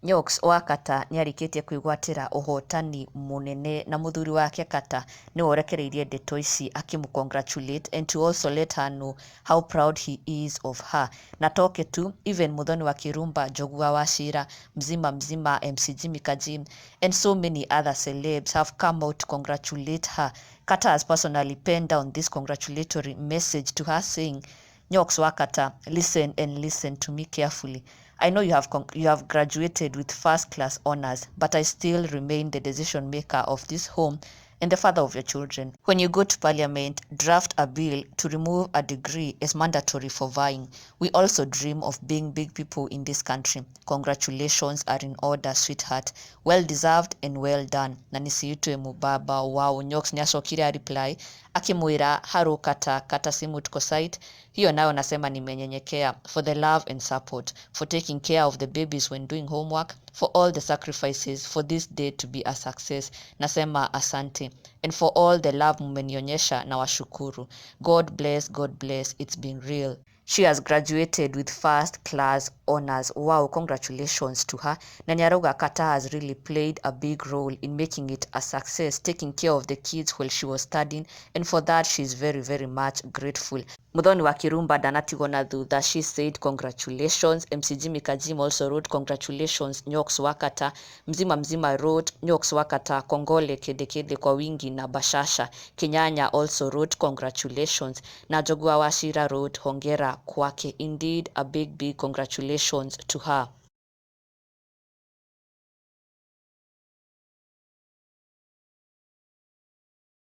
Nyoxx wa Kata niarikitie kwigwatira uhotani munene na muthuri wake Kata ni worekereirie ndeto ici akimcongratulate and to also let her know how proud he is of her. Na toke tu even Muthoni wa Kirumba, Njogua wa Njîra, mzima MC Jimmy Kajim and so many other celebs have come out to congratulate her. Kata has personally penned down this congratulatory message to her saying, Nyoxx wa Kata, listen and listen to me carefully. I know you have graduated with first class honors, but I still remain the decision maker of this home and the father of your children. When you go to parliament, draft a bill to remove a degree as mandatory for vying. We also dream of being big people in this country. Congratulations are in order, sweetheart. Well deserved and well done. Na nisiitwe mubaba. Wow. Nyoxx niacokire reply akimwira haro Kata simu tuko site. Hiyo nayo nasema nimenyenyekea for the love and support, for taking care of the babies when doing homework, for all the sacrifices for this day to be a success. Nasema asante. And for all the love mmenionyesha na washukuru. God bless, it's been real. She has graduated with first class honors. Wow, congratulations to her. Na niarauga Kata has really played a big role in making it a success, taking care of the kids while she was studying, and for that she is very, very much grateful. Muthoni wa Kirumba ndanatigwo na thutha. She said congratulations. MC Jimmy Kajim also wrote congratulations Nyoxx wa Kata. Mzima wrote Nyoxx wa Kata, kongole kede kwa wingi na bashasha. Kinyanya also wrote congratulations. Na Njogua wa Njîra wrote hongera kwake. Indeed, a big congratulations to her.